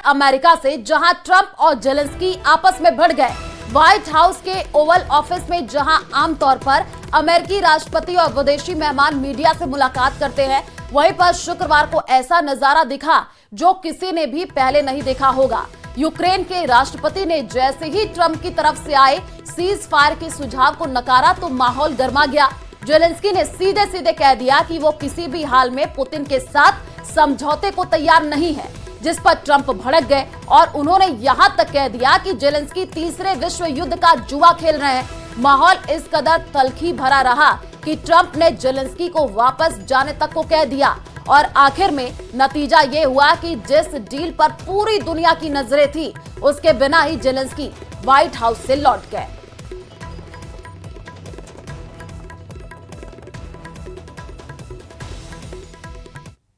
America से, जहां Trump और जेलेंस्की आपस में भिड़ गए। व्हाइट हाउस के ओवल ऑफिस में जहां आमतौर पर अमेरिकी राष्ट्रपति और विदेशी मेहमान मीडिया से मुलाकात करते हैं, वहीं पर शुक्रवार को ऐसा नजारा दिखा जो किसी ने भी पहले नहीं देखा होगा। यूक्रेन के राष्ट्रपति ने जैसे ही ट्रंप की तरफ से आए सीज फायर के सुझाव को नकारा तो माहौल गर्मा गया। जेलेंस्की ने सीधे सीधे कह दिया कि वो किसी भी हाल में पुतिन के साथ समझौते को तैयार नहीं है, जिस पर ट्रंप भड़क गए और उन्होंने यहां तक कह दिया कि जेलेंस्की तीसरे विश्व युद्ध का जुआ खेल रहे हैं। माहौल इस कदर तल्खी भरा रहा कि ट्रंप ने जेलेंस्की को वापस जाने तक को कह दिया और आखिर में नतीजा ये हुआ कि जिस डील पर पूरी दुनिया की नजरें थी, उसके बिना ही जेलेंस्की व्हाइट हाउस से लौट गए।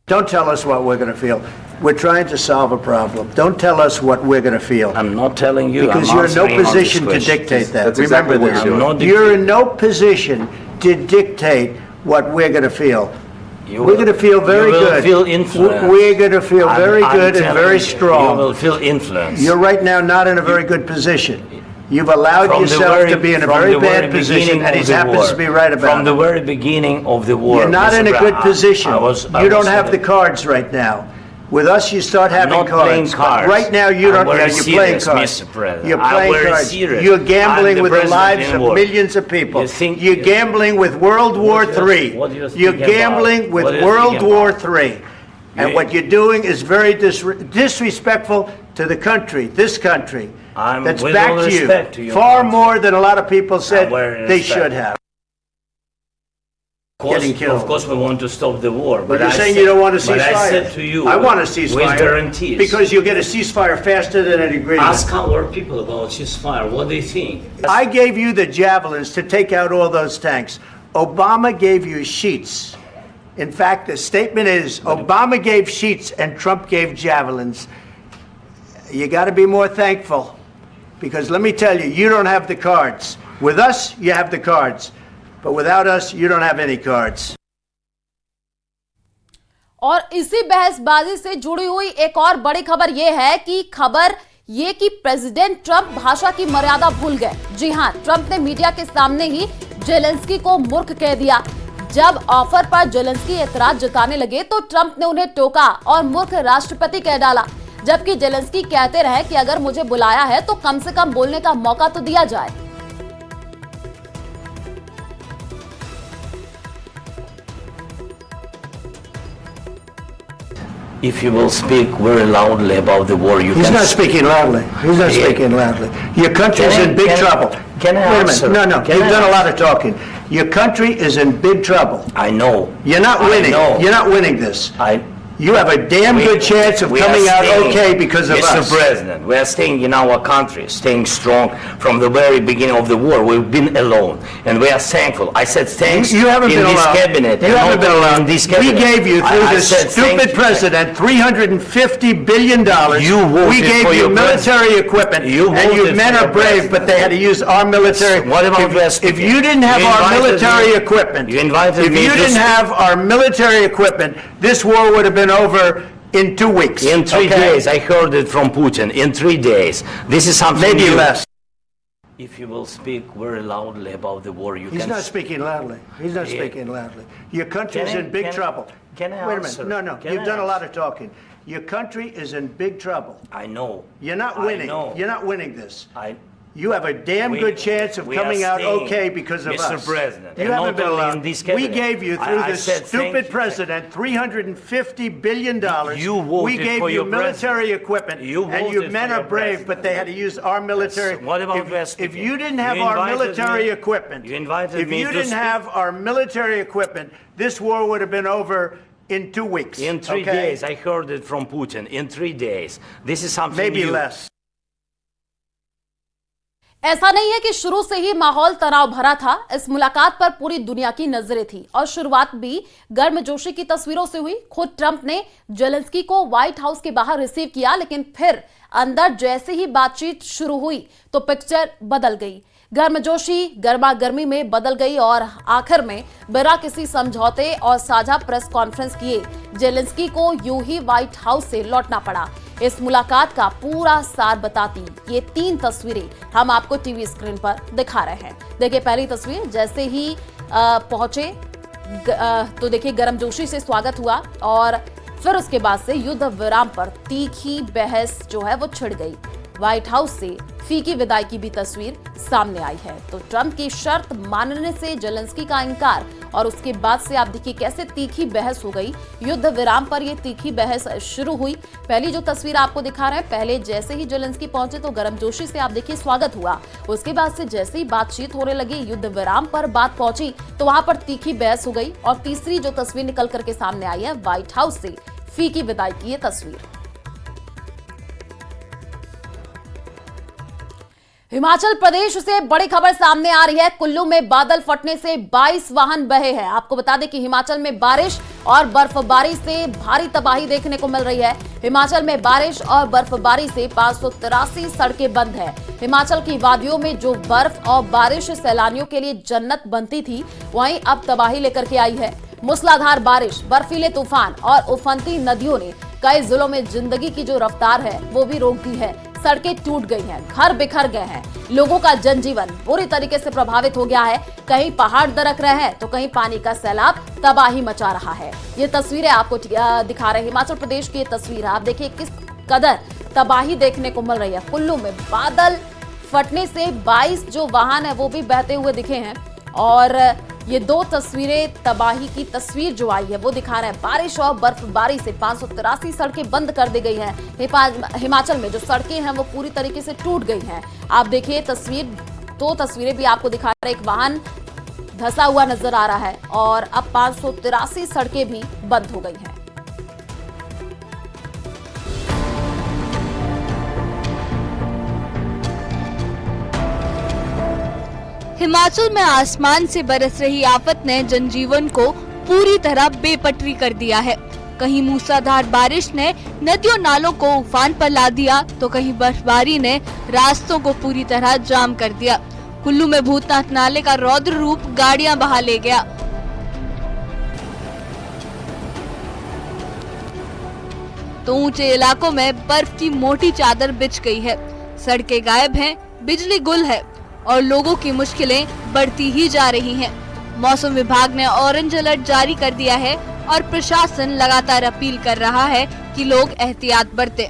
Don't tell us what we're going to feel. We're trying to solve a problem. Don't tell us what we're going to feel. I'm not telling you. Because you're in no position to dictate that. That's exactly Remember what you're doing. this. You're in no position to dictate what we're going to feel. We're going to feel very good. You will feel influence. We're going to feel very good and very You strong. will feel influence. You're right now not in a very good position. You've allowed yourself to be in a very bad position, and he happens to be right about it. From the very beginning of the war. You're not in a good position. You don't have the cards right now. With us, you start having cards. But right now, you don't. You're playing cards. You're playing cards. You're gambling with the lives of millions of people. You're gambling with World War III. You're gambling with World War III. And what you're doing is very disrespectful to the country, this country, that's back to you, far more than a lot of people said they should have. Getting killed. Of course, we want to stop the war. But you're saying you don't want to cease fire. I said to you, I want a ceasefire. With guarantees. Because you'll get a ceasefire faster than an agreement. Ask our people about ceasefire, what they think. I gave you the javelins to take out all those tanks. Obama gave you sheets. In fact, the statement is Obama gave sheets and Trump gave javelins. You got to be more thankful. Because let me tell you, you don't have the cards. With us, you have the cards. But without us, you don't have any cards. और इसी बहसबाजी से जुड़ी हुई एक और बड़ी खबर यह है कि प्रेसिडेंट ट्रंप भाषा की मर्यादा भूल गए। जी हां, ट्रंप ने मीडिया के सामने ही जेलेंस्की को मूर्ख कह दिया। जब ऑफर पर जेलेंस्की एतराज जताने लगे तो ट्रंप ने उन्हें टोका और मूर्ख राष्ट्रपति कह डाला, जबकि जेलेंस्की कहते रहे कि अगर मुझे बुलाया है तो कम से कम बोलने का मौका तो दिया जाए। If you will speak very loudly about the war, you He's not speaking loudly. He's not speaking loudly. Your country is in big trouble. Can I answer? Wait a minute. No. You've done a lot of talking. Your country is in big trouble. I know. You're not winning. You're not winning this. You have a damn good chance of coming out okay because of us. Mr. President, we are staying in our country, staying strong from the very beginning of the war. We've been alone, and we are thankful. I said thanks you haven't in been this alone. cabinet. You haven't been alone. In this cabinet. We gave you, through this stupid president, $350 billion. You voted we gave for you your military equipment, and your men are brave, but they had to use our military. What about if you didn't have our military equipment, you invited me. If you didn't have our military equipment, this war would have been over in 2 weeks. In 3 days, I heard it from Putin. In 3 days. This is something maybe new. less. If you will speak very loudly about the war, you He's can... not speaking loudly. He's not speaking loudly. Your country is in big trouble. Can I Wait a answer? minute. No. You've done a lot of talking. Your country is in big trouble. I know. You're not winning. You're not winning this. You have a damn We- good chance of we coming are out staying, okay because of Mr. us. President, You and haven't not been only allowed. in this We cabinet. gave you, through I this said thank stupid you. president, $350 billion. You voted we gave for you your military president. equipment, You and your voted men for are your brave, president. but they had to use our military. What about if you didn't have You our invited military me- equipment, You invited if me you to didn't speak. have our military equipment, this war would have been over in 2 weeks. In 3 days, I heard it from Putin. In 3 days. This is something maybe new. less. ऐसा नहीं है कि शुरू से ही माहौल तनाव भरा था। इस मुलाकात पर पूरी दुनिया की नजरें थी और शुरुआत भी गर्मजोशी की तस्वीरों से हुई। खुद ट्रंप ने जेलेंस्की को व्हाइट हाउस के बाहर रिसीव किया, लेकिन फिर अंदर जैसे ही बातचीत शुरू हुई तो पिक्चर बदल गई। गर्मजोशी गर्मा गर्मी में बदल गई और आखिर में बिना किसी समझौते और साझा प्रेस कॉन्फ्रेंस किए जेलेंस्की को यूं ही व्हाइट हाउस से लौटना पड़ा। इस मुलाकात का पूरा सार बताती ये 3 तस्वीरें हम आपको टीवी स्क्रीन पर दिखा रहे हैं। देखिए पहली तस्वीर, जैसे ही पहुंचे तो देखिए गर्मजोशी से स्वागत हुआ और फिर उसके बाद से युद्ध विराम पर तीखी बहस जो है वो छिड़ गई। व्हाइट हाउस से फीकी विदाई की भी तस्वीर सामने आई है। तो ट्रंप की शर्त मानने से जेलेंस्की का इनकार और उसके बाद से आप देखिए कैसे तीखी बहस हो गई। युद्ध विराम पर ये तीखी बहस शुरू हुई। पहली जो तस्वीर आपको दिखा रहे हैं, पहले जैसे ही जेलेंस्की पहुंचे तो गर्मजोशी से आप देखिए स्वागत हुआ। उसके बाद से जैसे ही बातचीत होने लगी, युद्ध विराम पर बात पहुंची तो वहां पर तीखी बहस हो गई। और तीसरी जो तस्वीर निकल करके सामने आई है, व्हाइट हाउस से फीकी विदाई की ये तस्वीर। हिमाचल प्रदेश से बड़ी खबर सामने आ रही है। कुल्लू में बादल फटने से 22 वाहन बहे हैं। आपको बता दें कि हिमाचल में बारिश और बर्फबारी से भारी तबाही देखने को मिल रही है। हिमाचल में बारिश और बर्फबारी से 583 सड़कें बंद है। हिमाचल की वादियों में जो बर्फ और बारिश सैलानियों के लिए जन्नत बनती थी, वहीं अब तबाही लेकर के आई है। मूसलाधार बारिश, बर्फीले तूफान और उफनती नदियों ने कई जिलों में जिंदगी की जो रफ्तार है वो भी रोक दी है। सड़कें टूट गई हैं, घर बिखर गए हैं, लोगों का जनजीवन बुरी तरीके से प्रभावित हो गया है। कहीं पहाड़ दरक रहे हैं तो कहीं पानी का सैलाब तबाही मचा रहा है। ये तस्वीरें आपको दिखा रहे हैं हिमाचल प्रदेश की। ये तस्वीर आप देखिए किस कदर तबाही देखने को मिल रही है। कुल्लू में बादल फटने से 22 जो वाहन है वो भी बहते हुए दिखे हैं। और ये 2 तस्वीरें तबाही की तस्वीर जो आई है वो दिखा रहे हैं। बारिश और बर्फबारी से 583 सड़कें बंद कर दी गई हैं। हिमाचल में जो सड़कें हैं वो पूरी तरीके से टूट गई हैं। आप देखिए तस्वीर, 2 तस्वीरें भी आपको दिखा रहे हैं। एक वाहन धंसा हुआ नजर आ रहा है और अब 583 सड़कें भी बंद हो गई हैं। हिमाचल में आसमान से बरस रही आफत ने जनजीवन को पूरी तरह बेपटरी कर दिया है। कहीं मूसलाधार बारिश ने नदियों नालों को उफान पर ला दिया तो कहीं बर्फबारी ने रास्तों को पूरी तरह जाम कर दिया। कुल्लू में भूतनाथ नाले का रौद्र रूप गाड़ियां बहा ले गया। तो ऊंचे इलाकों में बर्फ की मोटी चादर बिछ गई है। सड़कें गायब हैं, बिजली गुल है और लोगों की मुश्किलें बढ़ती ही जा रही हैं। मौसम विभाग ने ऑरेंज अलर्ट जारी कर दिया है और प्रशासन लगातार अपील कर रहा है कि लोग एहतियात बरतें।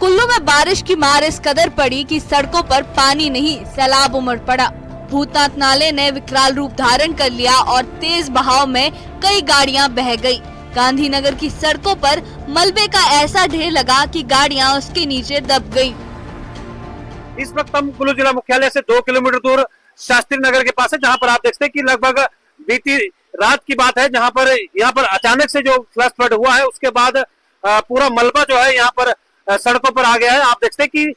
कुल्लू में बारिश की मार इस कदर पड़ी कि सड़कों पर पानी नहीं सैलाब उमड़ पड़ा। भूतनाथ नाले ने विकराल रूप धारण कर लिया और तेज बहाव में कई गाड़ियां बह गई। गांधीनगर की सड़कों पर मलबे का ऐसा ढेर लगा कि गाड़ियां उसके नीचे दब गयी। इस वक्त हम कुल्लू जिला मुख्यालय से 2 किलोमीटर दूर शास्त्री नगर के पास है, जहां पर आप देखते हैं कि लगभग बीती रात की बात है, जहां पर यहाँ पर अचानक से जो फ्लैश फ्लड हुआ है उसके बाद पूरा मलबा जो है यहाँ पर सड़कों पर आ गया है। आप देखते हैं कि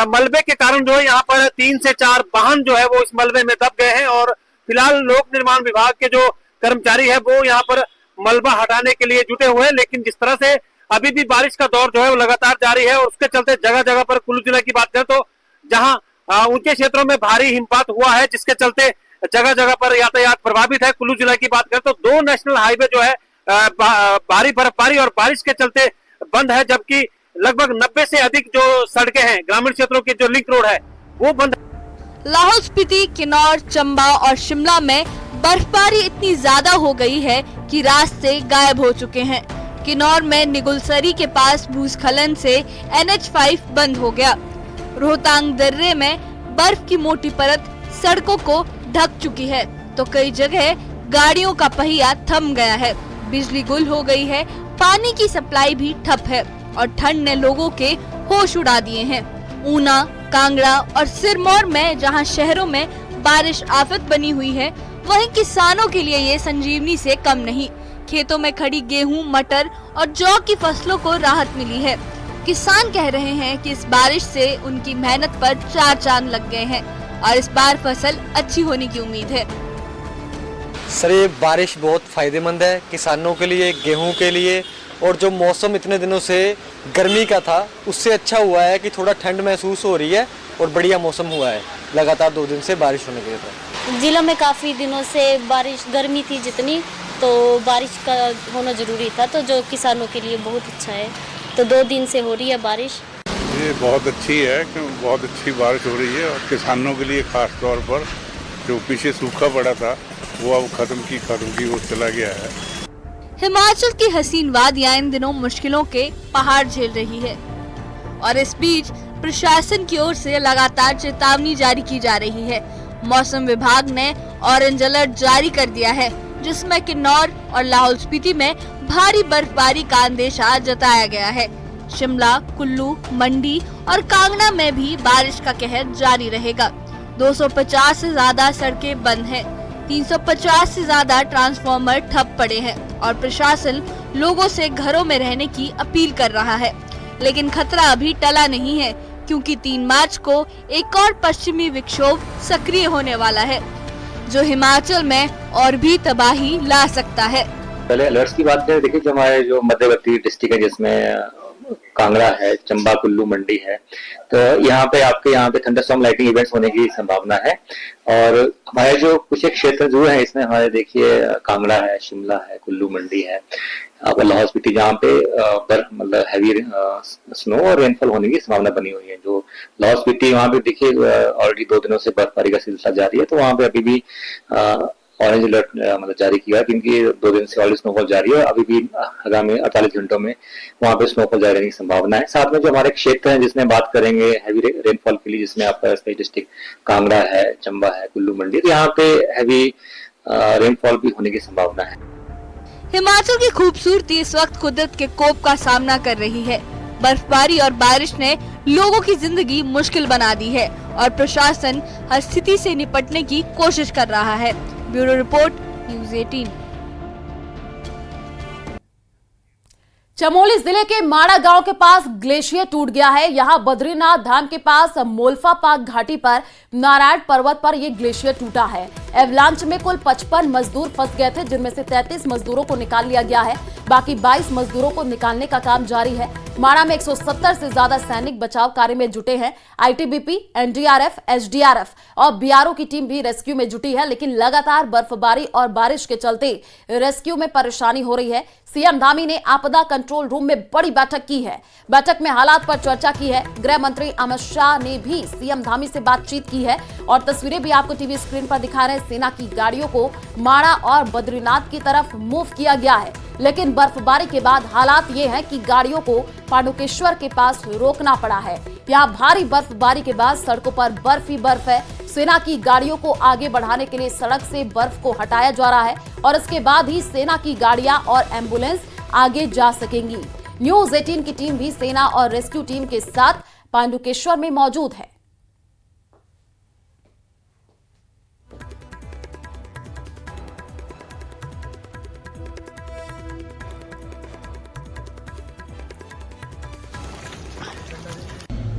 मलबे के कारण जो है यहाँ पर 3 से 4 वाहन जो है वो इस मलबे में दब गए हैं और फिलहाल लोक निर्माण विभाग के जो कर्मचारी है वो यहाँ पर मलबा हटाने के लिए जुटे हुए हैं। लेकिन जिस तरह से अभी भी बारिश का दौर जो है वो लगातार जारी है और उसके चलते जगह जगह पर कुल्लू जिला की बात करें तो जहां ऊंचे क्षेत्रों में भारी हिमपात हुआ है, जिसके चलते जगह जगह पर यातायात प्रभावित है। कुल्लू जिला की बात करें तो 2 नेशनल हाईवे जो है भारी बर्फबारी और बारिश के चलते बंद है, जबकि लगभग 90 से अधिक जो सड़कें हैं ग्रामीण क्षेत्रों के जो लिंक रोड है वो बंद है। लाहौल स्पीति, किन्नौर, चंबा और शिमला में बर्फबारी इतनी ज्यादा हो गई है कि रास्ते गायब हो चुके हैं। किन्नौर में निगुलसरी के पास भूस्खलन से NH5 बंद हो गया। रोहतांग दर्रे में बर्फ की मोटी परत सड़कों को ढक चुकी है तो कई जगह गाड़ियों का पहिया थम गया है। बिजली गुल हो गई है, पानी की सप्लाई भी ठप है और ठंड ने लोगों के होश उड़ा दिए हैं। ऊना, कांगड़ा और सिरमौर में जहां शहरों में बारिश आफत बनी हुई है, वहीं किसानों के लिए ये संजीवनी से कम नहीं। खेतों में खड़ी गेहूं, मटर और जौ की फसलों को राहत मिली है। किसान कह रहे हैं कि इस बारिश से उनकी मेहनत पर 4 चांद लग गए हैं और इस बार फसल अच्छी होने की उम्मीद है। सर, ये बारिश बहुत फायदेमंद है किसानों के लिए, गेहूं के लिए, और जो मौसम इतने दिनों से गर्मी का था उससे अच्छा हुआ है कि थोड़ा ठंड महसूस हो रही है और बढ़िया मौसम हुआ है लगातार 2 दिन से बारिश होने के बाद। जिला में काफ़ी दिनों से बारिश, गर्मी थी जितनी, तो बारिश का होना ज़रूरी था, तो जो किसानों के लिए बहुत अच्छा है। तो 2 दिन से हो रही है बारिश। ये बहुत अच्छी है, बहुत अच्छी बारिश हो रही है और किसानों के लिए खास तौर पर जो पीछे सूखा पड़ा था वो अब खत्म की वो चला गया है। हिमाचल की हसीन वादियां इन दिनों मुश्किलों के पहाड़ झेल रही है और इस बीच प्रशासन की ओर से लगातार चेतावनी जारी की जा रही है। मौसम विभाग ने ऑरेंज अलर्ट जारी कर दिया है, जिसमें किन्नौर और लाहौल स्पीति में भारी बर्फबारी का अंदेशा जताया गया है। शिमला, कुल्लू, मंडी और कांगड़ा में भी बारिश का कहर जारी रहेगा। 250 से ज्यादा सड़कें बंद हैं, 350 से ज्यादा ट्रांसफार्मर ठप पड़े हैं और प्रशासन लोगों से घरों में रहने की अपील कर रहा है। लेकिन खतरा अभी टला नहीं है, क्योंकि 3 मार्च को एक और पश्चिमी विक्षोभ सक्रिय होने वाला है, जो हिमाचल में और भी तबाही ला सकता है। पहले अलर्ट्स की बात करें, देखिए जो हमारे जो मध्यवर्ती डिस्ट्रिक्ट है जिसमें कांगड़ा है, चंबा, कुल्लू, मंडी है, तो यहाँ पे थंडरस्टॉर्म लाइटनिंग इवेंट्स होने की संभावना है। और हमारे जो कुछ एक क्षेत्र जो है इसमें हमारे देखिए कांगड़ा है, शिमला है, कुल्लू, मंडी है, लाहौल स्पीति जहाँ पे मतलब हैवी स्नो और रेनफॉल होने की संभावना बनी हुई है। जो लाहौल स्पीति वहाँ पे देखिए ऑलरेडी 2 दिनों से बर्फबारी का सिलसिला जारी है, तो वहाँ पे अभी भी ऑरेंज अलर्ट मतलब जारी किया है, क्योंकि 2 दिन से ऑलरेडी स्नोफॉल जारी है। अभी भी आगामी 48 घंटों में वहाँ पे स्नोफॉल जारी रहने की संभावना है। साथ में जो हमारे क्षेत्र हैं जिसमें बात करेंगे हैवी रेनफॉल के लिए, जिसमें आपका डिस्ट्रिक्ट कांगड़ा है, चंबा है, कुल्लू, मंडी, तो यहाँ पे हैवी रेनफॉल भी होने की संभावना है। हिमाचल की खूबसूरती इस वक्त कुदरत के कोप का सामना कर रही है। बर्फबारी और बारिश ने लोगों की जिंदगी मुश्किल बना दी है और प्रशासन हर स्थिति से निपटने की कोशिश कर रहा है। Bureau report, news 18। चमोली जिले के माड़ा गांव के पास ग्लेशियर टूट गया है। यहां बद्रीनाथ धाम के पास मोल्फा पाक घाटी पर नारायण पर्वत पर यह ग्लेशियर टूटा है। एवलांच में कुल 55 मजदूर फंस गए थे, जिनमें से 33 मजदूरों को निकाल लिया गया है। बाकी 22 मजदूरों को निकालने का काम जारी है। माड़ा में 170 से ज्यादा सैनिक बचाव कार्य में जुटे हैं। आईटीबीपी, एनडीआरएफ, एसडीआरएफ और बीआरओ की टीम भी रेस्क्यू में जुटी है, लेकिन लगातार बर्फबारी और बारिश के चलते रेस्क्यू में परेशानी हो रही है। सीएम धामी ने आपदा कंट्रोल रूम में बड़ी बैठक की है। बैठक में हालात पर चर्चा की है। गृह मंत्री अमित शाह ने भी सीएम धामी से बातचीत की है और तस्वीरें भी आपको टीवी स्क्रीन पर दिखा रहे हैं। सेना की गाड़ियों को माड़ा और बद्रीनाथ की तरफ मूव किया गया है, लेकिन बर्फबारी के बाद हालात ये हैं कि गाड़ियों को पांडुकेश्वर के पास रोकना पड़ा है। यहाँ भारी बर्फबारी के बाद सड़कों पर बर्फ ही बर्फ है। सेना की गाड़ियों को आगे बढ़ाने के लिए सड़क से बर्फ को हटाया जा रहा है और इसके बाद ही सेना की गाड़ियां और एम्बुलेंस आगे जा सकेंगी। न्यूज़ 18 की टीम भी सेना और रेस्क्यू टीम के साथ पांडुकेश्वर में मौजूद है।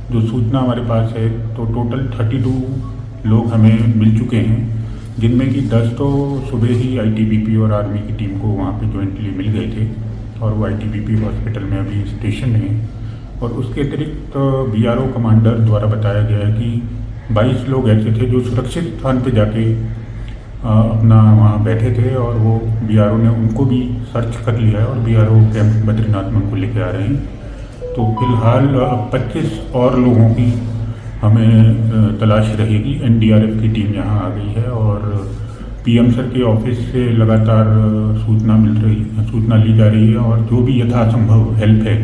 जो सूचना हमारे पास है तो टोटल 32 लोग हमें मिल चुके हैं, जिनमें कि 10 तो सुबह ही आईटीबीपी और आर्मी की टीम को वहाँ पे ज्वाइंटली मिल गए थे और वो आईटीबीपी हॉस्पिटल में अभी स्टेशन है। और उसके अतिरिक्त बीआरओ कमांडर द्वारा बताया गया है कि 22 लोग ऐसे थे जो सुरक्षित स्थान पे जाके अपना वहाँ बैठे थे और वो बीआरओ ने उनको भी सर्च कर लिया है और बीआरओ कैंप बद्रीनाथ में उनको लेके आ रहे हैं। तो फिलहाल अब 25 और लोगों की हमें तलाश रहेगी। एनडीआरएफ की टीम यहाँ आ गई है और पीएम सर के ऑफिस से लगातार सूचना ली जा रही है और जो भी यथासंभव हेल्प है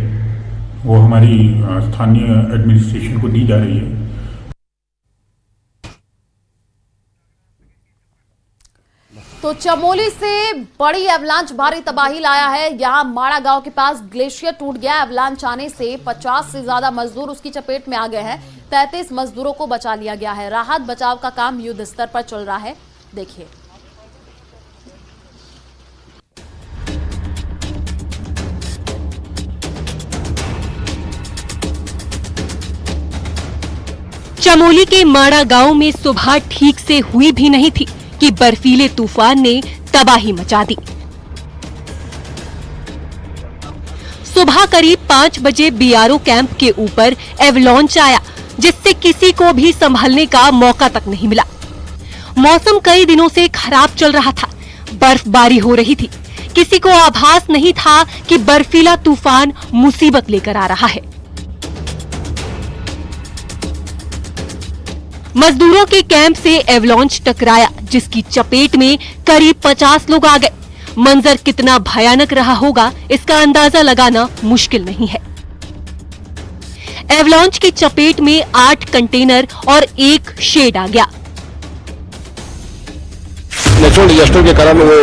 वो हमारी स्थानीय एडमिनिस्ट्रेशन को दी जा रही है। तो चमोली से बड़ी एवलांच भारी तबाही लाया है। यहां माड़ा गांव के पास ग्लेशियर टूट गया। एवलांच आने से 50 से ज्यादा मजदूर उसकी चपेट में आ गए हैं। 33 मजदूरों को बचा लिया गया है। राहत बचाव का काम युद्ध स्तर पर चल रहा है। देखिए, चमोली के माड़ा गांव में सुबह ठीक से हुई भी नहीं थी कि बर्फीले तूफान ने तबाही मचा दी। सुबह करीब 5 बजे बीआरओ कैंप के ऊपर एवलांच आया। जिससे किसी को भी संभलने का मौका तक नहीं मिला। मौसम कई दिनों से खराब चल रहा था, बर्फबारी हो रही थी। किसी को आभास नहीं था कि बर्फीला तूफान मुसीबत लेकर आ रहा है। मजदूरों के कैंप से एवलांच टकराया, जिसकी चपेट में करीब 50 लोग आ गए। मंजर कितना भयानक रहा होगा, इसका अंदाजा लगाना मुश्किल नहीं है। एवलांच की चपेट में 8 कंटेनर और 1 शेड आ गया। नेचुरल डिजास्टर के कारण वो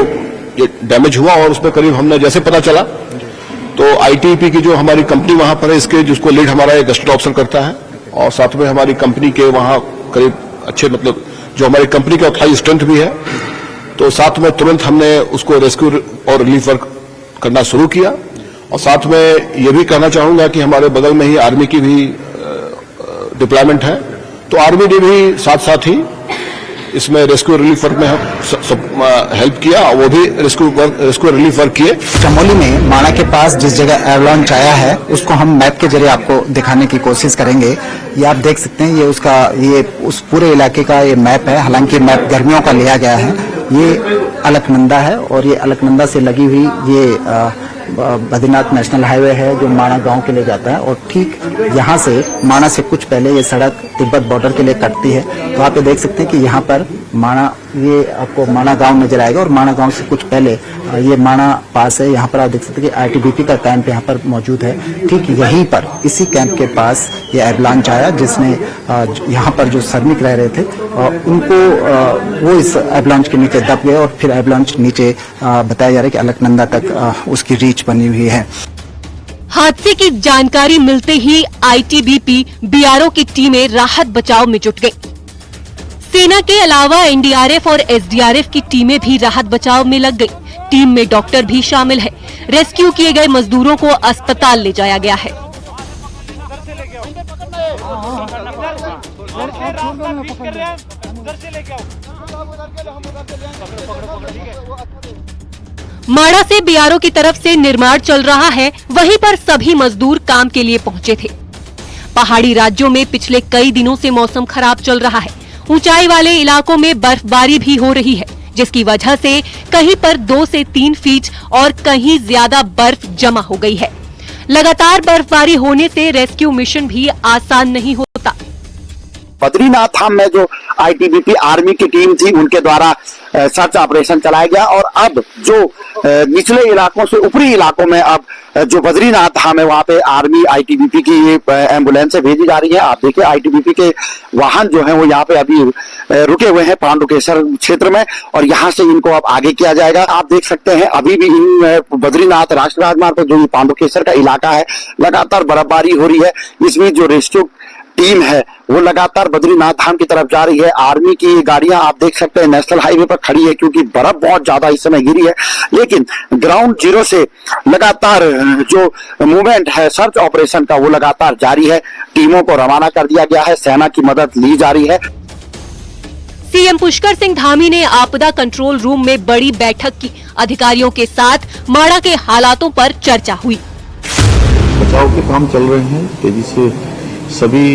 ये डैमेज हुआ और उसमें करीब हमने जैसे पता चला तो आईटीबीपी की जो हमारी कंपनी वहां पर है, इसके जिसको लीड हमारा एक गस्टेड ऑफिसर करता है और साथ में हमारी कंपनी के वहां करीब अच्छे मतलब जो हमारी कंपनी का हाई स्ट्रेंथ भी है, तो साथ में तुरंत हमने उसको रेस्क्यू और रिलीफ वर्क करना शुरू किया। और साथ में ये भी कहना चाहूंगा कि हमारे बगल में ही आर्मी की भी डिप्लॉयमेंट है, तो आर्मी ने भी साथ साथ ही इसमें रेस्क्यू रिलीफ वर्क में हेल्प किया, वो भी रेस्क्यू रिलीफ वर्क किए। चमोली में माणा के पास जिस जगह एवलांच आया है उसको हम मैप के जरिए आपको दिखाने की कोशिश करेंगे। ये आप देख सकते हैं, ये उस पूरे इलाके का ये मैप है। हालांकि मैप गर्मियों का लिया गया है। ये अलकनंदा है और ये अलकनंदा से लगी हुई ये बद्रीनाथ नेशनल हाईवे है जो माणा गांव के लिए जाता है और ठीक यहाँ से माणा से कुछ पहले ये सड़क तिब्बत बॉर्डर के लिए कटती है। तो आप ये देख सकते हैं कि यहाँ पर माणा, ये आपको माणा गांव नजर आएगा और माणा गांव से कुछ पहले ये माणा पास है। यहाँ पर आप देख सकते हैं कि आईटीबीपी का कैंप यहाँ पर मौजूद है। ठीक यहीं पर इसी कैंप के पास ये एवलांच आया जिसमें यहाँ पर जो श्रमिक रह रहे थे उनको वो इस एवलांच के नीचे दब गए और फिर एवलांच नीचे बताया जा रहा है कि अलकनंदा तक उसकी रीच बनी हुई है। हादसे की जानकारी मिलते ही आईटीबीपी बीआरओ की टीमें राहत बचाव में जुट गई। सेना के अलावा एनडीआरएफ और एसडीआरएफ की टीमें भी राहत बचाव में लग गई। टीम में डॉक्टर भी शामिल है। रेस्क्यू किए गए मजदूरों को अस्पताल ले जाया गया है। माणा से बीआरओ की तरफ से निर्माण चल रहा है, वहीं पर सभी मजदूर काम के लिए पहुंचे थे। पहाड़ी राज्यों में पिछले कई दिनों से मौसम खराब चल रहा है। ऊंचाई वाले इलाकों में बर्फबारी भी हो रही है, जिसकी वजह से कहीं पर 2 से 3 फीट और कहीं ज्यादा बर्फ जमा हो गई है। लगातार बर्फबारी होने से रेस्क्यू मिशन भी आसान नहीं होता। बद्रीनाथ धाम में जो आईटीबीपी आर्मी की टीम थी उनके द्वारा सर्च ऑपरेशन चलाया गया और अब जो निचले इलाकों से ऊपरी इलाकों में अब जो बद्रीनाथ धाम है वहां पे आर्मी आईटीबीपी की ये एम्बुलेंसें भेजी जा रही है। आप देखिए आईटीबीपी के वाहन जो हैं वो यहाँ पे अभी रुके हुए हैं पांडुकेश्वर क्षेत्र में और यहाँ से इनको अब आगे किया जाएगा। आप देख सकते हैं अभी भी इन बद्रीनाथ राष्ट्रीय राजमार्ग पर जो पांडुकेश्वर का इलाका है लगातार बर्फबारी हो रही है। इसमें जो रेस्क्यू टीम है वो लगातार बद्रीनाथ धाम की तरफ जा रही है। आर्मी की गाड़ियां आप देख सकते हैं नेशनल हाईवे पर खड़ी है क्योंकि बर्फ बहुत ज्यादा इस समय गिरी है, लेकिन ग्राउंड जीरो से लगातार जो मूवमेंट है सर्च ऑपरेशन का वो लगातार जारी है। टीमों को रवाना कर दिया गया है, सेना की मदद ली जा रही है। सीएम पुष्कर सिंह धामी ने आपदा कंट्रोल रूम में बड़ी बैठक की। अधिकारियों के साथ माणा के हालातों पर चर्चा हुई। बचाव के काम चल रहे हैं तेजी से। सभी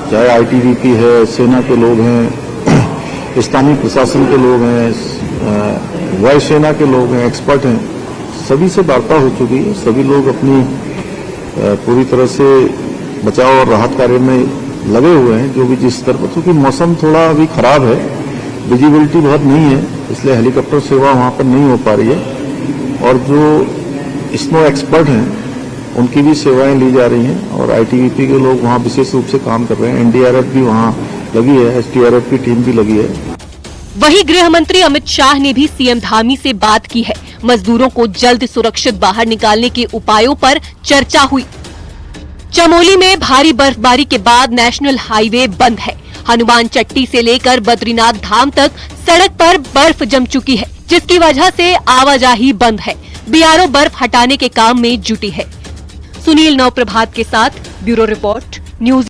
चाहे आईटीबीपी है, सेना के लोग हैं, स्थानीय प्रशासन के लोग हैं, वायुसेना के लोग हैं, एक्सपर्ट हैं, सभी से वार्ता हो चुकी है। सभी लोग अपनी पूरी तरह से बचाव और राहत कार्य में लगे हुए हैं जो भी जिस स्तर पर, क्योंकि मौसम थोड़ा अभी खराब है, विजिबिलिटी बहुत नहीं है, इसलिए हेलीकॉप्टर सेवा वहां पर नहीं हो पा रही है और जो स्नो एक्सपर्ट हैं उनकी भी सेवाएं ली जा रही हैं और आईटीबीपी के लोग वहां विशेष रूप से काम कर रहे हैं। एनडीआरएफ भी वहां लगी है, एसडीआरएफ की टीम भी लगी है। वहीं गृह मंत्री अमित शाह ने भी सीएम धामी से बात की है। मजदूरों को जल्द सुरक्षित बाहर निकालने के उपायों पर चर्चा हुई। चमोली में भारी बर्फबारी के बाद नेशनल हाईवे बंद है। हनुमान चट्टी से लेकर बद्रीनाथ धाम तक सड़क पर बर्फ जम चुकी है, जिसकी वजह से आवाजाही बंद है। बीआरओ बर्फ हटाने के काम में जुटी है। सुनील नवप्रभात के साथ ब्यूरो रिपोर्ट न्यूज।